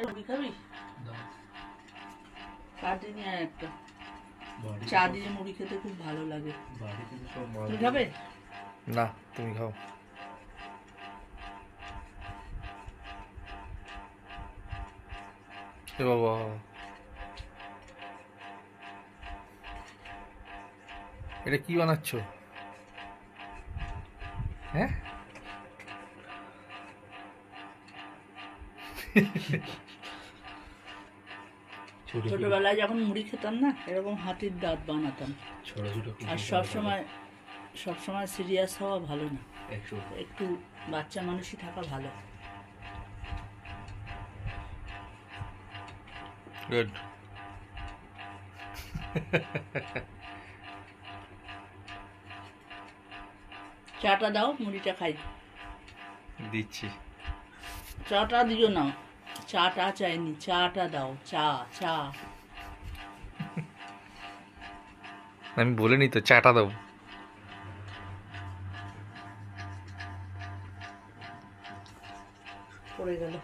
মুড়ি খাবি? দাও। কাটি নিয়ে আয় একটা। বাড়িতে চা দিয়ে মুড়ি খেতে খুব ভালো লাগে। বাড়িতে তো সব মাছ তুমি খাবে? না, তুমি খাও। এ বাবা, এটা কি বানাচ্ছ? হ্যাঁ, ছোটবেলায় যখন মুড়ি খেতাম না, এরকম হাতির দাঁত বানাতাম। ছোট ছোট আর সবসময় সিরিয়াস হওয়া ভালো না, একটু বাচ্চা মানুষই থাকা ভালো। গুড। চাটা দাও, মুড়িটা খাই। দিচ্ছি। চাটা দিও না, চাটা চাইনি, চাটা দাও। চা চা আমি বলিনি তো, চাটা দাও। পড়ে গেল।